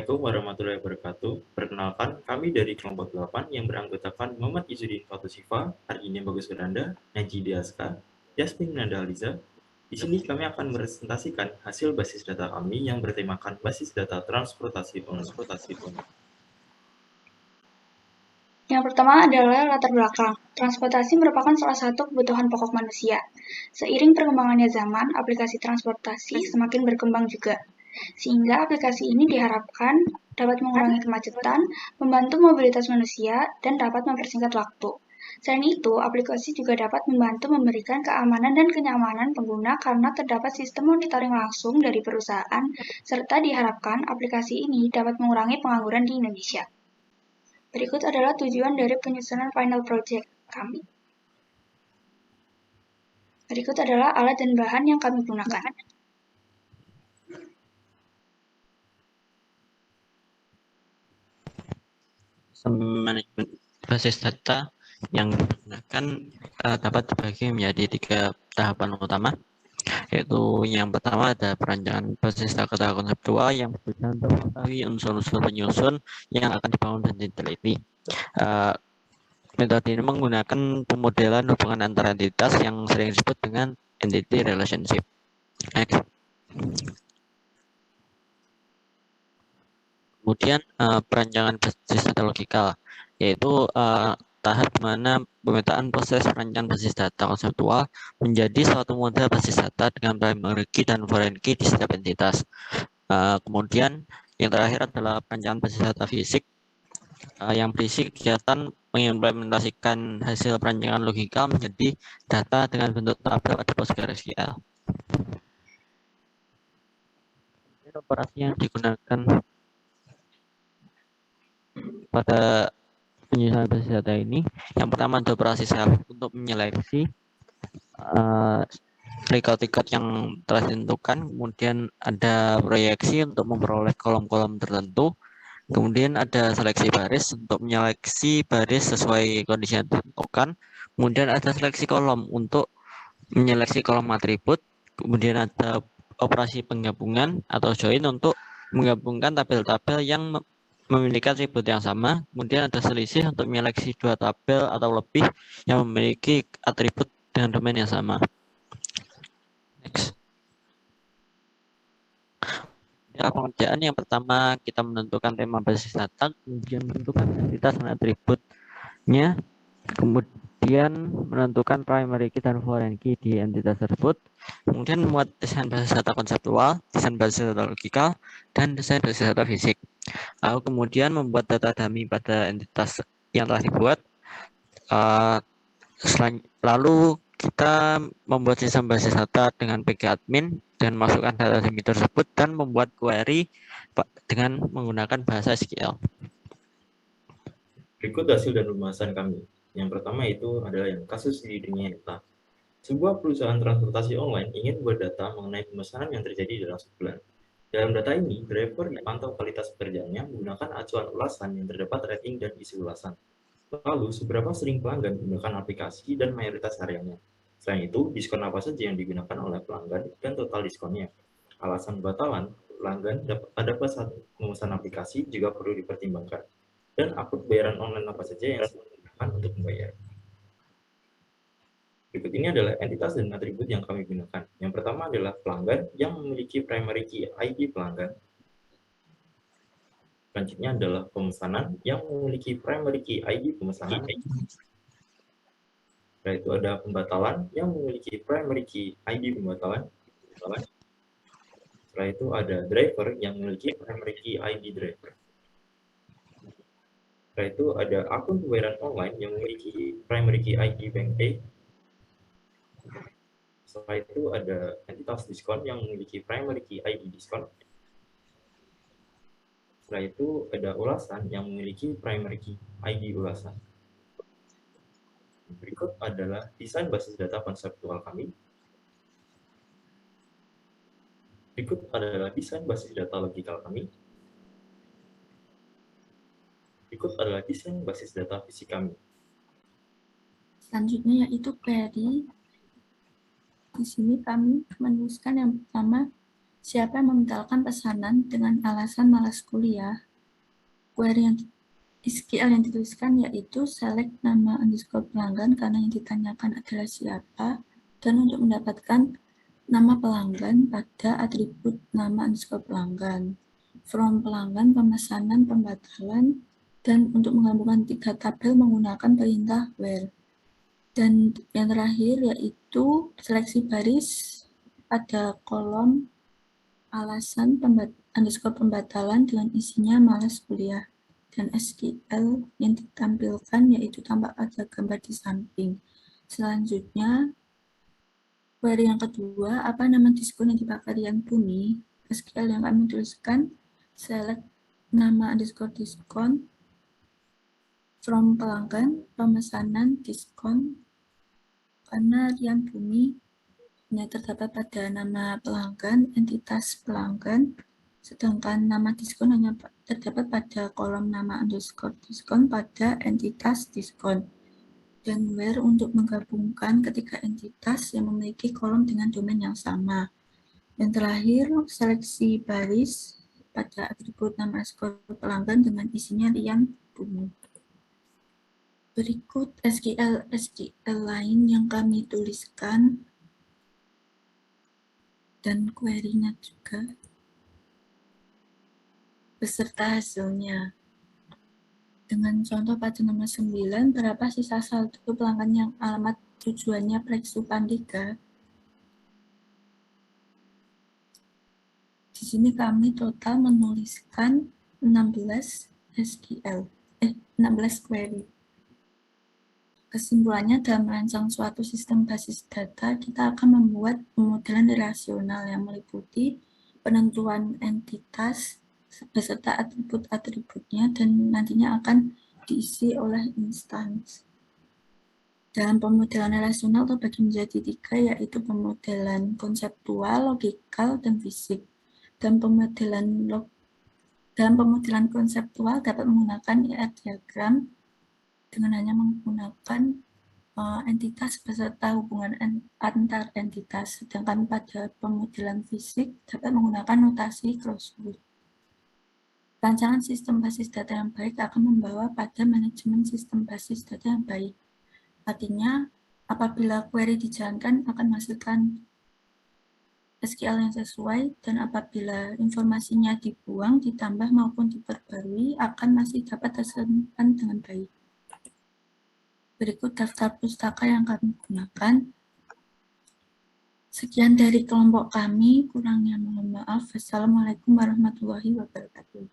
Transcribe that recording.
Assalamualaikum warahmatullahi wabarakatuh. Perkenalkan, kami dari kelompok 8 yang beranggotakan Muhammad Izzuddin Fatusifa, Arjini Bagus Beranda, Najib Diaska, Yasmin Nanda Aliza. Di sini kami akan meresentasikan hasil basis data kami yang bertemakan basis data transportasi online. Yang pertama adalah latar belakang. Transportasi merupakan salah satu kebutuhan pokok manusia. Seiring perkembangannya zaman, aplikasi transportasi semakin berkembang juga. Sehingga aplikasi ini diharapkan dapat mengurangi kemacetan, membantu mobilitas manusia, dan dapat mempersingkat waktu. Selain itu, aplikasi juga dapat membantu memberikan keamanan dan kenyamanan pengguna karena terdapat sistem monitoring langsung dari perusahaan, serta diharapkan aplikasi ini dapat mengurangi pengangguran di Indonesia. Berikut adalah tujuan dari penyusunan final project kami. Berikut adalah alat dan bahan yang kami gunakan. Manajemen basis data yang digunakan dapat dibagi menjadi 3 tahapan utama, yaitu yang pertama ada perancangan basis data konseptual yang bertujuan untuk mengetahui unsur-unsur penyusun yang akan dibangun dan diteliti. Metode ini menggunakan pemodelan hubungan antara entitas yang sering disebut dengan entity relationship. Next. Kemudian perancangan basis data logikal, yaitu tahap di mana pemetaan proses perancangan basis data konseptual menjadi suatu model basis data dengan primary key dan foreign key di setiap entitas. Kemudian yang terakhir adalah perancangan basis data fisik yang berisi kegiatan mengimplementasikan hasil perancangan logikal menjadi data dengan bentuk tabel pada PostgreSQL. Operasi yang digunakan pada penyusunan basis data ini, yang pertama ada operasi self untuk menyeleksi record yang telah ditentukan, kemudian ada proyeksi untuk memperoleh kolom-kolom tertentu, kemudian ada seleksi baris untuk menyeleksi baris sesuai kondisi yang ditentukan, kemudian ada seleksi kolom untuk menyeleksi kolom atribut, kemudian ada operasi penggabungan atau join untuk menggabungkan tabel-tabel yang memiliki atribut yang sama, kemudian ada selisih untuk menyeleksi 2 tabel atau lebih yang memiliki atribut dengan domain yang sama. Next. Ya, pengerjaan yang pertama kita menentukan tema basis data, kemudian menentukan entitas dan atributnya, kemudian menentukan primary key dan foreign key di entitas tersebut, kemudian membuat desain basis data konseptual, desain basis data logikal, dan desain basis data fisik. Lalu kemudian membuat data dummy pada entitas yang telah dibuat. Lalu kita membuat sistem basis data dengan pgadmin dan masukkan data dummy tersebut dan membuat query dengan menggunakan bahasa SQL. Berikut hasil dan rumusan kami. Yang pertama itu adalah yang kasus di dunia nyata. Sebuah perusahaan transportasi online ingin membuat data mengenai pemesanan yang terjadi dalam sebulan. Dalam data ini, driver dipantau kualitas pekerjaannya menggunakan acuan ulasan yang terdapat rating dan isi ulasan. Lalu, seberapa sering pelanggan menggunakan aplikasi dan mayoritas hariannya. Selain itu, diskon apa saja yang digunakan oleh pelanggan dan total diskonnya. Alasan batalan pelanggan pada saat memesan aplikasi juga perlu dipertimbangkan. Dan akun bayaran online apa saja yang digunakan untuk membayar. Berikut ini adalah entitas dan atribut yang kami gunakan. Yang pertama adalah pelanggan yang memiliki primary key ID pelanggan. Selanjutnya adalah pemesanan yang memiliki primary key ID pemesanan. Setelah itu ada pembatalan yang memiliki primary key ID pembatalan. Setelah itu ada driver yang memiliki primary key ID driver. Setelah itu ada akun pembayaran online yang memiliki primary key ID Bank A. Setelah itu ada entitas diskon yang memiliki primary key ID diskon. Setelah itu ada ulasan yang memiliki primary key ID ulasan. Berikut adalah desain basis data konseptual kami. Berikut adalah desain basis data logikal kami. Berikut adalah desain basis data fisik kami. Selanjutnya yaitu query. Di sini kami menuliskan yang pertama Siapa yang membatalkan pesanan dengan alasan malas kuliah? Query yang SQL yang dituliskan yaitu select nama underscore pelanggan karena yang ditanyakan adalah siapa, dan untuk mendapatkan nama pelanggan pada atribut nama underscore pelanggan, from pelanggan, pemesanan, pembatalan, dan untuk menggabungkan 3 tabel menggunakan perintah where. Dan yang terakhir yaitu seleksi baris pada kolom alasan underscore pembatalan dengan isinya malas kuliah. Dan SQL yang ditampilkan yaitu tampak pada gambar di samping. Selanjutnya, query yang kedua, apa nama diskon yang dipakai Rian Bumi? SQL yang kami tuliskan, select nama underscore diskon, from pelanggan, pemesanan, diskon, karena Rian Bumi hanya terdapat pada nama pelanggan, entitas pelanggan, sedangkan nama diskon hanya terdapat pada kolom nama underscore diskon pada entitas diskon. Dan where untuk menggabungkan ketiga entitas yang memiliki kolom dengan domain yang sama. Yang terakhir, seleksi baris pada atribut nama underscore pelanggan dengan isinya Rian Bumi. Berikut SQL lain yang kami tuliskan dan query-nya juga beserta hasilnya. Dengan contoh pada nomor 9, berapa sisa saldo pelanggan yang alamat tujuannya Plexu Pandega? Di sini kami total menuliskan 16 query. Kesimpulannya, dalam merancang suatu sistem basis data, kita akan membuat pemodelan relasional yang meliputi penentuan entitas beserta atribut-atributnya dan nantinya akan diisi oleh instance. Dalam pemodelan relasional terbagi menjadi 3, yaitu pemodelan konseptual, logikal, dan fisik. Dalam pemodelan konseptual dapat menggunakan ER diagram dengan hanya menggunakan entitas beserta hubungan antar entitas, sedangkan pada pemodelan fisik dapat menggunakan notasi crossword. Rancangan sistem basis data yang baik akan membawa pada manajemen sistem basis data yang baik. Artinya, apabila query dijalankan akan menghasilkan SQL yang sesuai, dan apabila informasinya dibuang, ditambah maupun diperbarui akan masih dapat tersimpan dengan baik. Berikut daftar pustaka yang kami gunakan. Sekian dari kelompok kami, kurangnya mohon maaf. Wassalamualaikum warahmatullahi wabarakatuh.